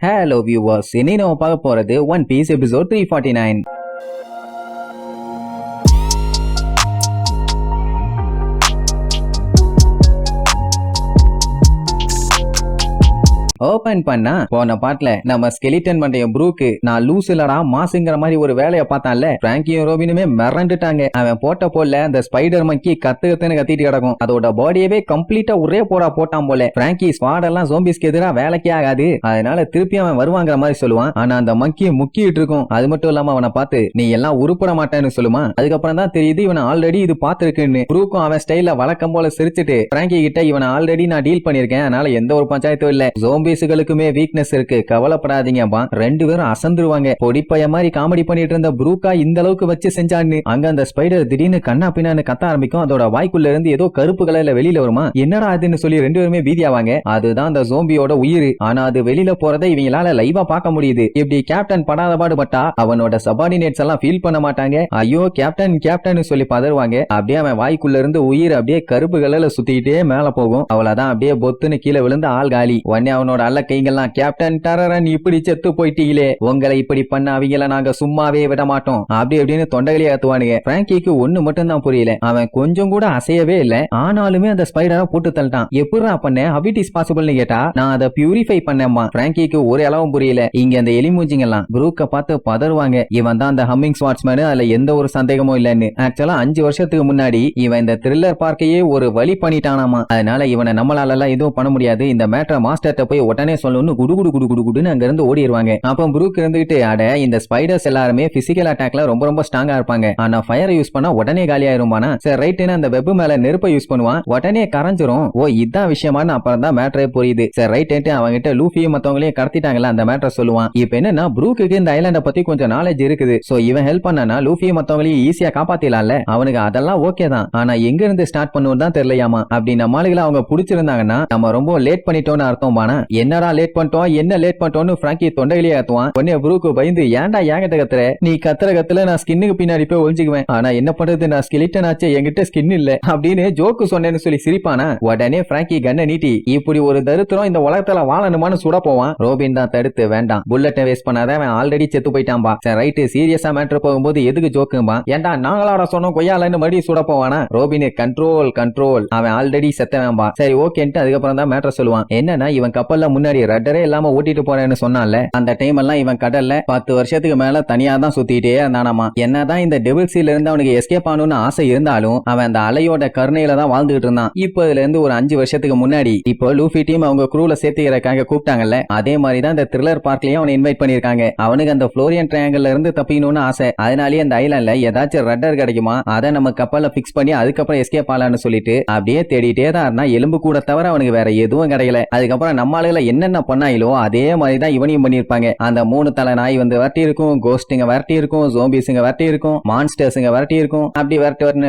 Hello viewers, இன்னைக்கு நம்ம பார்க்க போறது One Piece episode 349. ஓபன் பண்ணா போன பாட்டுல நம்ம ஸ்கெலிட்டன் பண்டைய ப்ரூக்கு நான் லூஸ் இல்லடா மாசுங்கிற மாதிரி ஒரு வேலையை பார்த்தான்ல. பிராங்கியும் ரோபினுமே மிரண்டுட்டாங்க. அவன் போட்ட போல அந்த ஸ்பைடர் மக்கி கத்துன்னு கத்திட்டு கிடக்கும். அதோட பாடியவே கம்ப்ளீட்டா ஒரே போட்டான் போல. பிராங்கி ஸ்வாட் எல்லாம் ஜோம்பிஸ்க்கு எதிராக வேலைக்கே ஆகாது, அதனால திருப்பி அவன் வருவாங்கிற மாதிரி சொல்லுவான். ஆனா அந்த மக்கி முக்கிட்டு இருக்கும். அது மட்டும் இல்லாம அவனை பார்த்து நீ எல்லாம் உருப்பட மாட்டேன்னு சொல்லுவான். அதுக்கப்புறம் தான் தெரியுது இவன் ஆல்ரெடி இது பார்த்திருக்குன்னு. ப்ரூக்கும் அவன் ஸ்டைல வழக்கம் போல சிரிச்சுட்டு பிராங்கி கிட்ட இவனை ஆல்ரெடி நான் டீல் பண்ணிருக்கேன், அதனால எந்த ஒரு பஞ்சாயத்தும் இல்ல, ஜோம்பிஸ்களுக்குமே வீக்னஸ் இருக்கு, கவலைப்படாதீங்க. ரெண்டு பேரும் அசந்துருவாங்க. பொடிப்பைய மாதிரி காமெடி பண்ணிட்டு இருந்த ப்ரூக்கா இந்த அளவுக்கு வச்சு செஞ்சான்னு. அங்க அந்த ஸ்பைடர் திடீர்னு கண்ணா பின்னான்னு கத்த ஆரம்பிக்கும். அதோட வாய்க்குள்ள இருந்து ஏதோ கருப்பு கலர்ல வெளியில வருமா, என்னடா அதுன்னு சொல்லி ரெண்டு பேருமே பீதியாவாங்க. அதுதான் அந்த ஜோம்பியோட உயிர். ஆனா அது வெளியில போறதை இவங்களால லைவா பார்க்க முடியுது. இப்படி கேப்டன் படாத பாடுபட்டா அவனோட சபார்டினேட்ஸ் எல்லாம் ஃபீல் பண்ண மாட்டாங்க. ஐயோ கேப்டன் கேப்டன் சொல்லி பதறுவாங்க. அப்படியே அவன் வாய்க்குள்ள இருந்து உயிர் அப்படியே கருப்பு கலர்ல சுத்திக்கிட்டே மேல போகும். அவ்வளவுதான், அப்படியே பொத்துன்னு கீழே விழுந்து ஆள் காலி. உடனே அவனோட அல்ல கைங்கெல்லாம் கேப்டன் டரரன் இப்படி செத்து போயிட்டீங்களே, உங்களை இப்படி பண்ண அவங்கள நாங்க சும்மாவே விட மாட்டோம் அப்படி அப்படின்னு தொண்டைகளே ஏத்துவானுங்க. பிராங்கிக்கு ஒண்ணு மட்டும் தான் புரியல, அவன் கொஞ்சம் கூட அசையவே இல்ல. ஆனாலுமே அந்த ஸ்பைடரை போட்டு தள்ளிட்டான். எப்படா பண்ண, ஹவ் இட் இஸ் பாசிபிள்னு கேட்டா நான் அதை பியூரிஃபை பண்ணேம்மா. பிராங்கிக்கு ஒரு அளவும் புரியல. இங்க அந்த எலிமூஞ்சிங்கெல்லாம் ப்ரூக்க பார்த்து பதறுவாங்க. இவன் தான் அந்த ஹம்மிங் ஸ்வாட்ஸ்மேன், அதுல எந்த ஒரு சந்தேகமும் இல்லன்னு. ஆக்சுவலா 5 வருஷத்துக்கு முன்னாடி இவன் இந்த த்ரில்லர் பார்க்கையே ஒரு வழி பண்ணிட்டானாமா. அதனால இவனை நம்மளால எல்லாம் எதுவும் பண்ண முடியாது, இந்த மேட்டரை மாஸ்டர்ட்ட போய் உடனே சொல்லணும்னு குடு குடு குடு குடு குடுன்னு அங்க இருந்து ஓடிடுவாங்க. அப்ப ப்ரூக் இருந்துகிட்டு அட இந்த ஸ்பைடர்ஸ் எல்லாருமே பிசிக்கல் அட்டாக்ல ரொம்ப ரொம்ப ஸ்ட்ராங்கா இருப்பாங்க, ஆனா ஃபயர் யூஸ் பண்ணா உடனே காலி ஆயிருமானா. சரி ரைட்னு அந்த வெப் மேல நெருப்பை யூஸ் பண்ணுவான், உடனே கரைஞ்சிரும். ஓ இதான் விஷயமானு அப்புறம் தான் மேட்டரே புரியுது. சரி ரைட் அவங்கிட்ட லூஃபியும் மத்தவங்களையும் கடத்திட்டாங்கல்ல, அந்த மேட்டரை சொல்லுவான். இப்ப என்னன்னா ப்ரூக்கு இந்த ஐலாண்ட பத்தி கொஞ்சம் நாலேஜ் இருக்குது. சோ இவன் ஹெல்ப் பண்ணனா லூஃபியும் மத்தவங்களையும் ஈஸியா காப்பாத்திடலாம்ல. அவனுக்கு அதெல்லாம் ஓகே தான், ஆனா எங்க இருந்து ஸ்டார்ட் பண்ணுவோம் தான் தெரியலையாமா. அப்படி நம்மளுக்கு அவங்க பிடிச்சிருந்தாங்கன்னா நம்ம ரொம்ப லேட் பண்ணிட்டோம்னு அர்த்தம். என்னடா லேட் பண்ணிட்டோம், என்ன லேட் பண்ணிட்டோம்னு பிராங்கி தொண்டையிலேயே ஏத்துவான். உடனே ப்ரூக்கு பயந்து ஏன்டா ஏங்கிட்ட கத்துற, நீ கத்துல நான் ஸ்கின்னுக்கு பின்னாடி போய் ஒழிஞ்சுக்குவேன், ஆனா என்ன பண்றது நான் ஸ்கெலிட்டன் ஆச்சு, என்கிட்ட ஸ்கின் இல்ல அப்படின்னு ஜோக்கு சொன்னேன்னு சொல்லி சிரிப்பானா. உடனே பிராங்கி கண்ணை நீட்டி இப்படி ஒரு தருத்திரம் இந்த உலகத்துல வாழணுமான்னு சுட போவான். ரோபின் தான் தடுத்து வேண்டாம், புல்லட்டை வேஸ்ட் பண்ணாத, அவன் ஆல்ரெடி செத்து போயிட்டான்பா. சரி ரைட்டு சீரியஸா மேட்டர் போகும்போது எதுக்கு ஜோக்கும்பா, ஏன்டா நாங்களாட சொன்னோம் கொய்யாலன்னு மறுபடியும் சுட போவானா. ரோபின் கண்ட்ரோல் கண்ட்ரோல், அவன் ஆல்ரெடி செத்தவன்பா. சரி ஓகேன்ட்டு அதுக்கப்புறம் தான் மேட்டர் சொல்லுவான். என்னன்னா இவன் கப்பல்ல முன்னாடி ரட்டரே இல்லாம ஓட்டிட்டு போறேன்னு சொன்னான்ல, அந்த டைம் எல்லாம் இவன் கடல்ல 10 வருஷத்துக்கு மேல தனியா தான் சுத்திட்டே இருந்தானாமா. என்னதான் இந்த டெவில் சீல இருந்து அவனுக்கு எஸ்கேப் ஆகணும்னு ஆசை இருந்தாலும் அவன் அந்த அலையோட கருணையில தான் வாழ்ந்துட்டு இருந்தான். இப்போ இதுல இருந்து ஒரு 5 வருஷத்துக்கு முன்னாடி இப்போ லூஃபி டீம் அவங்க க்ரூல சேர்த்துக்கிறக்காக கூப்பிட்டாங்கல்ல, அதே மாதிரி தான் இந்த த்ரில்லர் பார்க்லயும் அவனை இன்வைட் பண்ணிருக்காங்க. அவனுக்கு அந்த ஃப்ளோரியன் ட்ரையாங்கிள்ல இருந்து தப்பிக்கணும்னு ஆசை. அதனாலேயே அந்த ஐலாண்ட்ல ஏதாச்சும் ரட்டர் கிடைக்குமா, அதை நம்ம கப்பல்ல பிக்ஸ் பண்ணி அதுக்கப்புறம் எஸ்கேப் ஆகலான்னு சொல்லிட்டு அப்படியே தேடிட்டே தான் இருந்தா. எலும்பு கூட தவிர அவனுக்கு வேற எதுவும் கிடைக்கல. அதுக்கப்புறம் நம்ம ஆளுகளை என்னென்ன பண்ணாயிலோ அதே மாதிரிதான் இவனையும் பண்ணிருப்பாங்க. அந்த 3 தலை நாய் வந்து வரட்டி இருக்கும், கோஸ்டுங்க வரட்டி இருக்கும், ஜோம்பிஸ்ங்க வரட்டி இருக்கும், மான்ஸ்டர்ஸ்ங்க வரட்டி இருக்கும். அப்படி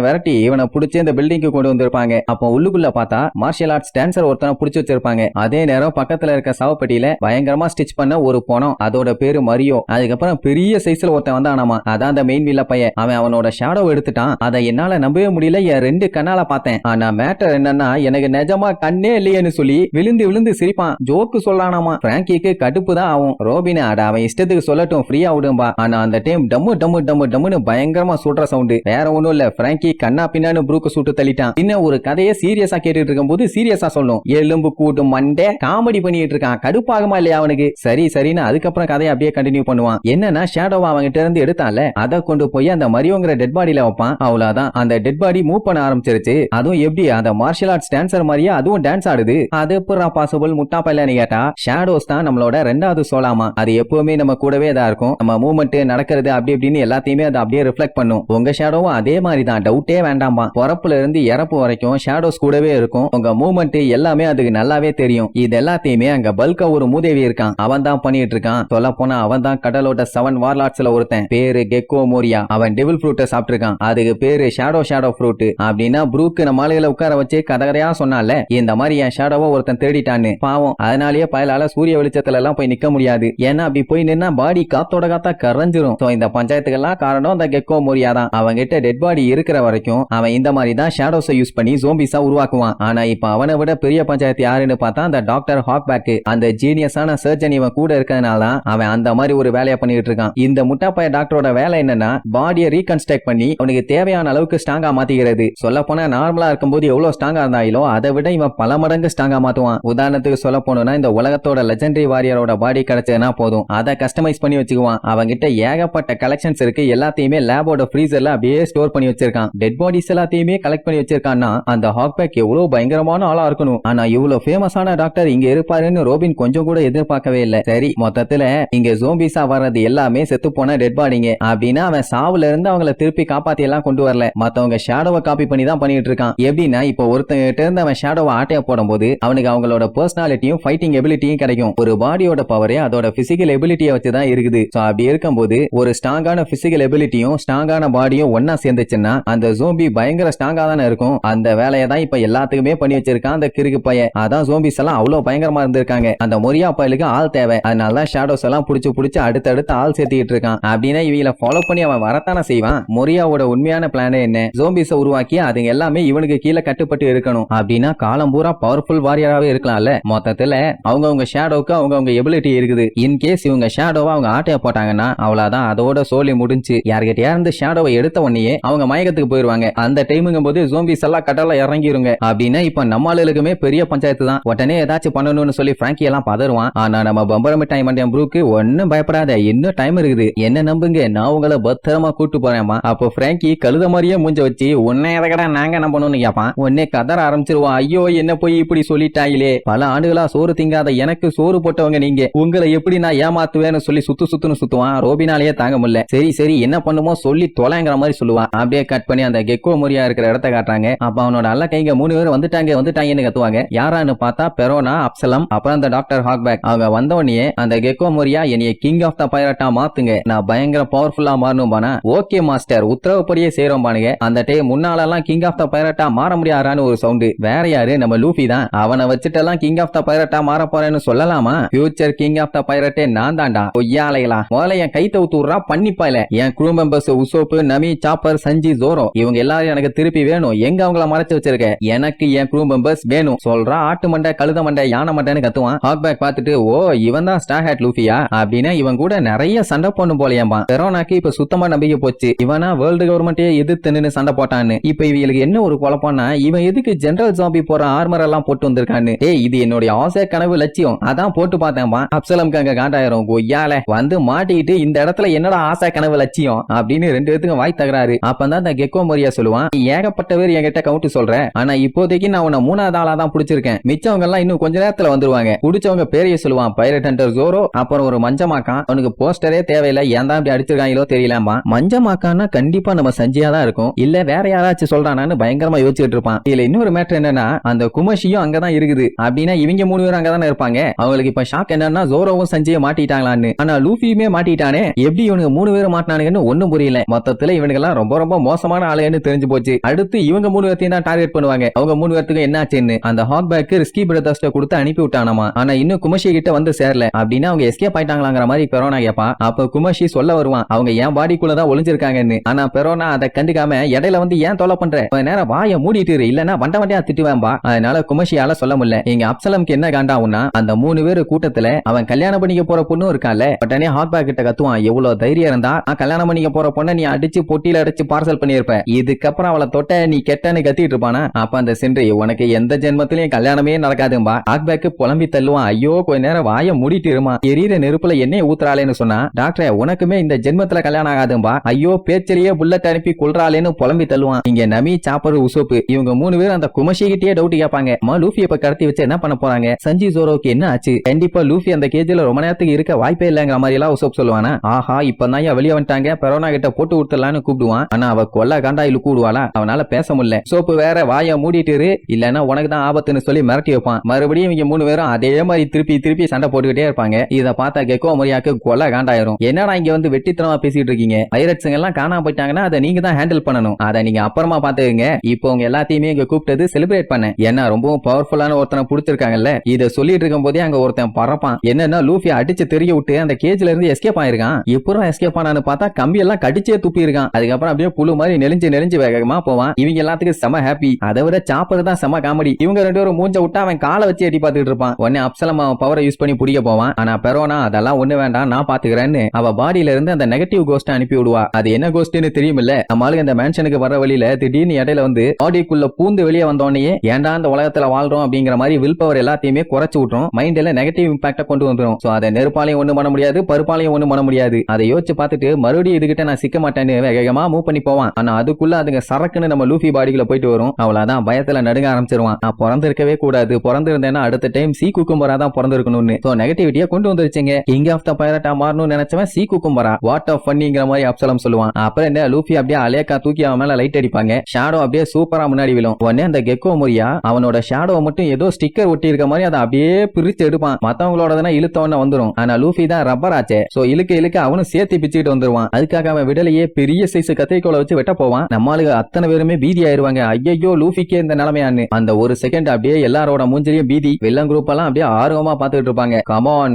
வரட்டி இவனை பிடிச்சி இந்த பில்டிங்க்கு கொண்டு வந்திருப்பாங்க. அப்போ உள்ளுக்குள்ள பார்த்தா மார்ஷியல் ஆர்ட்ஸ் டான்சர் ஒருத்தனை பிடிச்சி வச்சிருப்பாங்க. அதே நேரம் பக்கத்துல இருக்க சவப்பட்டியில பயங்கரமா ஸ்டிச் பண்ண ஒரு பணம், அதோட பேரு மரியோ. அதுக்கப்புறம் பெரிய சைஸ்ல ஒருத்தன் வந்தானாமா, அதான் அந்த மெயின் வில்ல பையன். அவனோட ஷேடோ எடுத்துட்டான். அதை என்னால நம்பவே முடியல, என் 2 கண்ணால பார்த்தேன். ஆனா மேட்டர் என்னன்னா எனக்கு நிஜமா கண்ணே இல்லையேன்னு சொல்லி விழுந்து விழுந்து சிரிப்பான். ஜோக்கு சொல்லானாமா. பிராங்கிக்கு கடுப்பு தான் ஆகும். ரோபின் அட அவன் இஷ்டத்துக்கு சொல்லட்டும், ஃப்ரீயா விடும்பா. ஆனா அந்த டைம் டம்மு டம்மு டம்மு டம்முன்னு பயங்கரமா சுடுற சவுண்ட். வேற ஒண்ணும் இல்ல, பிராங்கி கண்ணா பின்னான்னு ப்ரூக்கு சுட்டு தள்ளிட்டான். இன்னும் ஒரு கதையை சீரியஸா கேட்டுட்டு இருக்கும் போது சீரியஸா சொல்லணும், எலும்பு கூட்டும் மண்டே காமெடி பண்ணிட்டு இருக்கான். கடுப்பாகுமா இல்லையா அவனுக்கு. சரி சரின்னு அதுக்கப்புறம் கதையை அப்படியே கண்டினியூ பண்ணுவான். என்னன்னா ஷேடோவா அவங்கிட்ட இருந்து எடுத்தான்ல, அதை கொண்டு போய் அந்த மரியோங்கிற டெட் பாடியில வைப்பான். அவ்வளவுதான், அந்த டெட் பாடி மூவ் பண்ண ஆரம்பிச்சிருச்சு. அதுவும் எப்படி அந்த மார்ஷியல் ஆர்ட்ஸ் டான்சர் மாதிரியே அதுவும் டான்ஸ் ஆடுது. அது எப்படா பாசிபிள் முட்டா பையன்னு கேட்டா, ஷேடோஸ் தான் நம்மளோட 2வது சோலாமா. அது எப்பவுமே நம்ம கூடவே தான் இருக்கும். நம்ம மூவ்மெண்ட் நடக்கிறது அப்படி இப்படின்னு எல்லாத்தையுமே அது அப்படியே ரிஃப்ளெக்ட் பண்ணும். உங்க ஷேடோவும் அதே மாதிரி தான், டவுட்டே வேண்டாமா. பிறப்புல இருந்து இறப்பு வரைக்கும் ஷேடோஸ் கூடவே இருக்கும். உங்க மூவ்மெண்ட் எல்லாமே அதுக்கு நல்லாவே தெரியும். இது எல்லாத்தையுமே அங்க பல்கா ஒரு மூதேவி இருக்கான், அவன் தான் பண்ணிட்டு இருக்கான். சொல்ல போனா அவன் தான் கடலோட 7 வார்லார்ட்ஸ்ல ஒருத்தன், பேரு கெக்கோ மோரியா. அவன் டெவில் ஃப்ரூட்டை சாப்பிட்டு இருக்கான், அதுக்கு பேரு ஷேடோ ஃப்ரூட். அப்படின்னா ப்ரூக்கு நம்ம ஆளுகளை உட்கார வச்சு கதையா சொன்னால இந்த மாதிரி என் ஷேடோவை ஒருத்தன் தேடிட்டான்னு. பாவம் அதனாலேயே பயலால சூரிய வெளிச்சத்துல எல்லாம் போய் நிக்க முடியாது. ஏன்னா அப்படி போய் நின்னா பாடி காத்தோட காத்தா கரைஞ்சிரும். இந்த பஞ்சாயத்துக்கெல்லாம் காரணம் அந்த கெக்கோ மோரியா தான். அவங்கிட்ட டெட் பாடி இருக்கிற வரைக்கும் அவன் இந்த மாதிரி தான் ஷேடோஸை யூஸ் பண்ணி ஜோம்பிஸா உருவாக்குவான். ஆனா இப்ப அவனை விட பெரிய பஞ்சாயத்து யாருன்னு பார்த்தா அந்த டாக்டர் ஹாக்பேக். அந்த ஜீனியஸான சர்ஜன் இவன் கூட இருக்கிறதுனால அவன் அந்த மாதிரி ஒரு வேலையை பண்ணிட்டு இருக்கான். இந்த முட்டாப்பைய டாக்டரோட வேலை என்னன்னா பாடியை ரீகன்ஸ்ட்ரக்ட் பண்ணி அவனுக்கு தேவையான அளவுக்கு ஸ்ட்ராங்கா மாத்திக்கிறது. சொல்ல போனா நார்மலா இருக்கும்போது எவ்வளவு ஸ்ட்ராங்கா இருந்தாலும் அதை விட இவன் பல மடங்கு ஸ்ட்ராங்கா மாத்துவான். உதாரணத்துக்கு சொல்ல போனோம்னா இந்த உலகத்தோட லெஜெண்டரி வாரியரோட பாடி கிடைச்சதுன்னா போதும், அதை கஸ்டமைஸ் பண்ணி வச்சுக்குவான். அவங்கிட்ட ஏகப்பட்ட கலெக்ஷன்ஸ் இருக்கு. எல்லாத்தையுமே லேபோட ஃப்ரீசர்ல அப்படியே ஸ்டோர் பண்ணி வச்சிருக்கான். டெட் பாடிஸ் எல்லாத்தையுமே கலெக்ட் பண்ணி வச்சிருக்கான்னா அந்த ஹாக்பேக் எவ்வளவு பயங்கரமான ஆளா இருக்கணும். ஆனா இவ்வளவு ஃபேமஸான டாக்டர் இங்க இருப்பாருன்னு ரோபின் கொஞ்சம் கூட எதிர்பார்க்கவே இல்லை. சரி, மொத்தத்துல இங்க ஜோம்பிஸா வர்றது எல்லாமே செத்து போன டெட் பாடிங்க. அப்படின்னா அவன் சாவுல இருந்து அவங்கள திருப்பி காப்பாத்தி எல்லாம் கொண்டு வரல, மத்தவங்க ஷேடோவை காப்பி பண்ணி தான் பண்ணிட்டு இருக்கான். எப்படின்னா இப்போ ஒருத்தங்கிட்ட இருந்து அவன் ஷேடோவை ஆட்டைய போடும் போது அவனுக்கு அவங்களோட பர்சனாலிட்டியும் ஃபைட்டிங் எபிலிட்டியும் கிடைக்கும். ஒரு பாடியோட பவரே அதோட பிசிக்கல் எபிலிட்டியை வச்சுதான் இருக்குது. அப்படி இருக்கும்போது ஒரு ஸ்ட்ராங்கான பிசிக்கல் எபிலிட்டியும் ஸ்ட்ராங்கான பாடியும் ஒன்னா சேர்ந்துச்சுன்னா அந்த ஜோம்பி பயங்கர ஸ்ட்ராங்கா தானே இருக்கும். அந்த வேலையை தான் இப்ப எல்லாத்துக்குமே பண்ணி வச்சிருக்கான் அந்த கிறுக்கு பையன். அதான் ஜோம்பிஸ் எல்லாம் அவ்வளவு பயங்கரமா இருந்திருக்காங்க. அந்த மொரியா பயலுக்கு ஆள் தேவை. அதனால ஷேடோஸ் எல்லாம் புடிச்சு அடுத்தடுத்து ஆள் சேர்த்திட்டு இருக்கான். அப்படின்னா இவங்களை ஃபாலோ பண்ணி அவன் வரத்தானே செய்வான். மொரியாவோட உண்மையான பிளான் என்ன? ஜோம்பிஸை உருவாக்கி அதுங்க எல்லாமே இவனுக்கு கீழே கட்டுப்பட்டு இருக்கணும். அப்படின்னா காலம் பூரா பவர்ஃபுல் வாரியராகவே இருக்கலாம்ல. மொத்தத்துல அவங்க ஷேடோக்கு அவங்க எபிலிட்டி இருக்குது. இன்கேஸ் இவங்க ஷேடோவா அவங்க ஆட்டைய போட்டாங்கன்னா அவ்வளவுதான், அதோட சோலி முடிஞ்சு. யார்கிட்டயா இருந்து ஷேடோவை எடுத்த உடனே அவங்க மயக்கத்துக்கு போயிருவாங்க. அந்த டைமுங்கும் போது ஜோம்பிஸ் எல்லாம் கடல்ல இறங்கிருங்க. அப்படின்னா இப்ப நம்ம ஆளுகளுக்குமே பெரிய பஞ்சாயத்து தான். உடனே ஏதாச்சும் பண்ணணும்னு சொல்லி பிராங்கி எல்லாம் பதறுவான். ஆனா நம்ம பம்பரமிட்டாய் மண்டியம் ப்ரூக்கு ஒன்னும் பயப்படாத, இன்னும் டைம் இருக்குது, என்ன நம்புங்க, நான் உங்களை பத்திரமா கூட்டு போறேமா. அப்போ பிராங்கி கழுத மாதிரியே மூஞ்ச வச்சு உன்னை எதகடா நாங்க நம்பணும்னு கேட்பான். உடனே கதற ஆரம்பிச்சிருவான். ஐயோ என்ன போய் இப்படி சொல்லிட்டாயிலே, பல ஆண்டுகளா சோறு திங்காத எனக்கு சோறு போட்டவங்க நீங்க, உங்களை எப்படி நான் ஏமாத்துவேன்னு சொல்லி சுத்துன்னு சுத்துவான். ரோபினாலேயே தாங்க முடியல. சரி என்ன பண்ணுமோ சொல்லி தொலைங்கிற மாதிரி சொல்லுவான். அப்படியே கட் பண்ணி அந்த கெக்கோ மொரியா இருக்கிற இடத்த காட்டுறாங்க. அப்ப அவனோட அல்ல கைங்க 3 பேர் வந்துட்டாங்கன்னு கத்துவாங்க. யாரான்னு பார்த்தா பெரோனா, அப்சலம், அப்புறம் அந்த டாக்டர் ஹாக்பேக். அவங்க வந்த உடனே அந்த கெக்கோ மொரியா என்னைய கிங் ஆஃப் த பைரட்டா மாத்துங்க, நான் பயங்கர பவர்ஃபுல்லா மாறணும் பானா. ஓகே மாஸ்டர், உத்தரவுப்படியே செய்றோம் பானுங்க. அந்த டே முன்னாலெல்லாம் கிங் ஆஃப் த பைரட்டா மாற முடியாதான்னு ஒரு சவுண்ட். வேற யாரு? நம்ம லூஃபி தான். அவனை வச்சுட்டெல்லாம் கிங் ஆஃப் த பைரட்டா மாற போறேன்னு சொல்லலாமா? ஃபியூச்சர் கிங் ஆஃப் த பைரட்டே நான் தான்டா. பொய்யாலைகளா, முதல்ல என் கை தவுத்துறா பண்ணிப்பாயில. என் குரூ மெம்பர்ஸ் உசோப்பு, நமி, சாப்பர், சஞ்சி, ஜோரோ இவங்க எல்லாரும் எனக்கு திருப்பி வேணும். எங்க அவங்கள மறைச்சு வச்சிருக்க? எனக்கு என் குரூ மெம்பர்ஸ் வேணும் சொல்றா. ஆட்டு மண்டை, கழுத மண்டை, யானை மண்டைன்னு கத்துவான். ஹாக்பேக் பார்த்துட்டு ஓ இவன் தான் ஸ்டார் ஹேட் லூஃபியா அப்படின்னா இவன் கூட நிறைய சண்டை போடணும் போலையாம்பா. பெரோனாக்கு இப்ப சுத்தமா நம்பிக்கை போச்சு. இவனா வேர்ல்டு கவர்மெண்ட்டே எதிர்த்து நின்னு சண்டை போட்டான்னு. இப்ப இவங்களுக்கு என்ன ஒரு குழப்பம்னா இவன் எதுக்கு ஜெனரல் ஜாம்பி போற ஆர்மர் எல்லாம் போட்டு வந்திருக்கான்னு. இது என்னுடைய ஆசை கனவு லட்சியம், அதான் போட்டு பார்த்தேன்பா. அப்சலம்க்கு அங்க காண்டாயிரும். கொய்யால வந்து மாட்டிக்கிட்டு இந்த இடத்துல என்னோட ஆசை கனவு லட்சியம் அப்படின்னு 2 பேத்துக்கும் வாய் தகராறு. அப்பதான் அந்த கெக்கோ மொரியா சொல்லுவான், ஏகப்பட்ட பேர் என்கிட்ட கவுண்ட் சொல்ற, ஆனா இப்போதைக்கு நான் உன்னை 3வது ஆளா தான் பிடிச்சிருக்கேன். மிச்சவங்க எல்லாம் இன்னும் கொஞ்ச நேரத்துல வந்துருவாங்க. பிடிச்சவங்க பேரைய சொல்லுவான். பைரட் ஹண்டர் ஜோரோ, அப்புறம் ஒரு மஞ்சமாக்கான். அவனுக்கு போஸ்டரே தேவையில்லை, ஏன் தான் இப்படி அடிச்சிருக்காங்களோ தெரியலாமா. மஞ்சமாக்கான்னா கண்டிப்பா நம்ம சஞ்சியா தான் இருக்கும், இல்ல வேற யாராச்சும் சொல்றானான்னு பயங்கரமா யோசிச்சுட்டு இருப்பான். இதுல இன்னொரு மேட்டர் என்னன்னா அந்த குமஷியும் அங்கதான் இருக்குது. அப்படின்னா இவங்க 3 பேரும் அங்கதானே இருப்பாங்க. அவங்களுக்கு இப்ப ஷாக் என்னன்னா ஜோரோவும் சஞ்சியை மாட்டிட்டாங்களான்னு. ஆனா லூஃபியுமே மாட்டிட்டானே, எப்படி இவனுக்கு 3 பேரும் மாட்டினானுங்கன்னு ஒண்ணும் புரியல. மொத்தத்துல இவனுக்கு எல்லாம் ரொம்ப ரொம்ப மோசமான ஆளுன்னு தெரிஞ்சு போச்சு. அடுத்து இவங்க 3 பேர்த்தையும் தான் டார்கெட் பண்ணுவாங்க. அவங்க 3 பேர்த்துக்கு என்ன ஆச்சுன்னு அந்த ஹாக்பேக் ரிஸ்கி பிரதர்ஸ் கொடுத்து அனுப்பி விட்டானாமா. ஆனா இன்னும் குமஷி கிட்ட வந்து சேரல. அப்படின்னா அவங்க எஸ்கேப் ஆயிட்டாங்களாங்கிற மாதிரி பெரோனா கேட்பான். அப்ப குமஷி சொல்ல வருவான், அவங்க என் பாடிக்குள்ளதான் ஒளிஞ்சிருக்காங்கன்னு. ஆனா பெரோனா அதை கண்டுக்காம இடையில வந்து ஏன் தொலை பண்ற, நேரம் வாய மூடிட்டு இல்லன்னா வண்டியா திட்டுவேன்பா. அதனால குமஷியால சொல்ல முடியல. எங்க அப்சலம்க்கு என்ன காண்டாவுன்னா அந்த 3 பேரு கூட்டத்துல அவன் கல்யாணம் பண்ணிக்க போற பொண்ணும் இருக்கால. உடனே ஹாக்பேக் கிட்ட கத்துவான், எவ்வளவு தைரியம் இருந்தா கல்யாணம் பண்ணிக்க போற பொண்ணை நீ அடிச்சு பொட்டியில அடிச்சு பார்சல் பண்ணிருப்ப, இதுக்கப்புறம் அவளை தொட்ட நீ கெட்டன்னு கத்திட்டு இருப்பானா. அப்ப அந்த சென்றி உனக்கு எந்த ஜென்மத்திலயும் கல்யாணமே நடக்காதும்பா. ஹாக்பேக் புலம்பி தள்ளுவான். ஐயோ கொஞ்ச நேரம் வாய மூடிட்டு இருமா, எரியிற நெருப்புல எண்ணெய் ஊத்துறாளேன்னு சொன்னா டாக்டர் உனக்குமே இந்த ஜென்மத்துல கல்யாணம் ஆகாதும்பா. ஐயோ பேச்சிலேயே புல்லட் அனுப்பி கொள்றாளேன்னு புலம்பி தள்ளுவான். இங்க நமி, சாப்பர், உசோப்பு இவங்க 3 பேரும் அந்த குமஷி கிட்டே டவுட் கேட்பாங்க. லூஃபி இப்ப கடத்தி வச்சு என்ன பண்ண போறாங்க, சஞ்சி ஜோரோக்கு என்ன ஆச்சு, கண்டிப்பா லூஃபி அந்த கேஜ்ல ரொம்ப நேரத்துக்கு இருக்க வாய்ப்பே இல்லங்கிற மாதிரி எல்லாம் உசோப் சொல்லுவானா. ஆஹா இப்பதான் வெளியே வந்துட்டாங்க, பெரோனா கிட்ட போட்டு கொடுத்துடலான்னு கூப்பிடுவான். ஆனா அவ கொல்ல காண்டாயில கூடுவாளா, அவனால பேச முடியல. சோப்பு வேற வாய மூடிட்டு இல்லன்னா உனக்கு தான் ஆபத்துன்னு சொல்லி மிரட்டி வைப்பான். மறுபடியும் இவங்க 3 பேரும் அதே மாதிரி திருப்பி சண்டை போட்டுக்கிட்டே இருப்பாங்க. இத பார்த்தா கெக்கோ மொரியாக்கு கொல்ல காண்டாயிரும். என்னடா இங்க வந்து வெட்டித்தனமா பேசிட்டு இருக்கீங்க, பைரட்ஸ்ங்க எல்லாம் காணாம போயிட்டாங்கன்னா அதை நீங்க தான் ஹேண்டில் பண்ணணும், அதை நீங்க அப்புறமா பாத்துக்கங்க. இப்போ உங்க எல்லாத்தையுமே இங்க கூப்பிட்டது செலிப்ரேட் பண்ண, ஏன்னா ரொம்பவும் பவர்ஃபுல்லான ஒருத்தனை புடிச்சிருக்காங்கல்ல, இத இத சொல்லிட்டு இருக்கும் போதே அங்க ஒருத்தன் பறப்பான். என்னன்னா லூஃபி அடிச்சு தெரிய விட்டு அந்த கேஜ்ல இருந்து எஸ்கேப் ஆயிருக்கான். எப்பறம் எஸ்கேப் ஆனான்னு பார்த்தா கம்பி எல்லாம் கடிச்சே துப்பி இருக்கான். அதுக்கப்புறம் அப்படியே புழு மாதிரி நெளிஞ்சு வேகமா போவான். இவங்க எல்லாத்துக்கும் செம ஹாப்பி. அதை விட சாப்பர் தான் செம காமெடி. இவங்க ரெண்டு பேரும் மூஞ்ச விட்டு அவன் காலை வச்சு எட்டி பார்த்துட்டு இருப்பான். உடனே அப்சலம் அவன் பவரை யூஸ் பண்ணி பிடிக்க போவான். ஆனா பெரோனா அதெல்லாம் ஒண்ணு வேண்டாம், நான் பாத்துக்கிறேன்னு அவ பாடியில இருந்து அந்த நெகட்டிவ் கோஸ்ட் அனுப்பி விடுவா. அது என்ன கோஸ்ட்னு தெரியுமில்ல. நம்மளுக்கு இந்த மேன்ஷனுக்கு வர வழியில திடீர்னு இடையில வந்து பாடிக்குள்ள பூந்து வெளியே வந்தோடனே ஏன்டா இந்த உலகத்துல வாழ்றோம் அப்படிங்கிற மாதிரி வில் பவர் எல்லாத்தையுமே குறைச்சு விட்டுரும். மைண்ட்ல நெகட்டிவ் இம்பாக்ட கொண்டு வந்துரும். சோ அதை நெருப்பாலையும் ஒண்ணு பண்ண முடியாது, பருப்பாலையும் ஒண்ணு பண்ண முடியாது. அதை யோசிச்சு பார்த்துட்டு மறுபடியும் இதுகிட்ட நான் சிக்க மாட்டேன்னு வேகமா மூவ் பண்ணி போவான். ஆனா அதுக்குள்ள அதுங்க சரக்குன்னு நம்ம லூஃபி பாடிக்குள்ள போயிட்டு வரும். அவ்வளவுதான் பயத்துல நடுங்க ஆரம்பிச்சிருவான். நான் பிறந்திருக்கவே கூடாது, பிறந்திருந்தேன்னா அடுத்த டைம் சி குக்கும்பரா தான் பிறந்திருக்கணும்னு. சோ நெகட்டிவிட்டியா கொண்டு வந்துருச்சுங்க. கிங் ஆஃப் த பைரட்டா மாறணும்னு நினைச்சவன் சி குக்கும்பரா. வாட் ஆஃப் ஃபன்னிங்கிற மாதிரி அப்சலம் சொல்லுவான். அப்புறம் என்ன லூஃபி அப்படியே அலேக்கா தூக்கி அவன் மேல லைட் அடிப்பாங்க. ஷேடோ அப்படியே சூப்பரா முன்னாடி விழும். உடனே அந்த கெக்கோ மொரியா அவனோட ஷேடோவை மட்டும் ஏதோ ஸ்டிக்கர் ஒட்டி இருக்க மாதிரி அதை அப்படியே பிரிச்சு எடுப்பான். மத்தவங்களோட இழுத்தவன வந்துரும். ஆனா லூஃபி தான் ரப்பர் ஆச்சே. சோ இழுக்க அவனும் சேர்த்து பிச்சுக்கிட்டு வந்துருவான். அதுக்காக அவன் விடலையே பெரிய சைஸ் கத்திரிக்கோலை வச்சு வெட்ட போவான். நம்மளுக்கு அத்தனை பேருமே பீதி ஆயிருவாங்க. ஐயோ லூஃபிக்கே இந்த நிலைமையான்னு. அந்த ஒரு செகண்ட் அப்படியே எல்லாரோட மூஞ்சிலையும் பீதி. வில்லன் குரூப் எல்லாம் அப்படியே ஆர்வமா பாத்துட்டு இருப்பாங்க.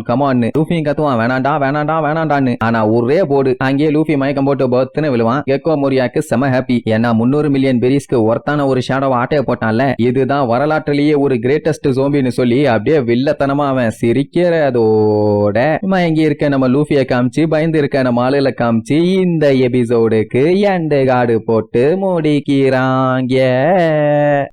கமான் லூஃபி கத்துவான் வேணாண்டான்னு. ஆனா ஒரே போடு அங்கேயே லூஃபி மயக்கம் போட்டு பத்துன்னு விழுவான். கெக்கோ மோரியாக்கு செம ஹாப்பி. ஏன்னா 300 மில்லியன் பெரிஸ்க்கு ஒருத்தான ஒரு ஷேடோவை ஆட்டைய போட்டான்ல, இதுதான் வரலாற்றிலேயே ஒரு கிரேட்டஸ்ட் ஜோம்பின்னு சொல்லி அப்படியே வில்லத்தனமா அவன் சிரிக்கிறதோட மயங்கி இருக்க நம்ம லூஃபியை காமிச்சு பயந்து இருக்க நம்ம ஆளுல காமிச்சு இந்த எபிசோடுக்கு எண்டு கார்டு போட்டு முடிக்கிறாங்க.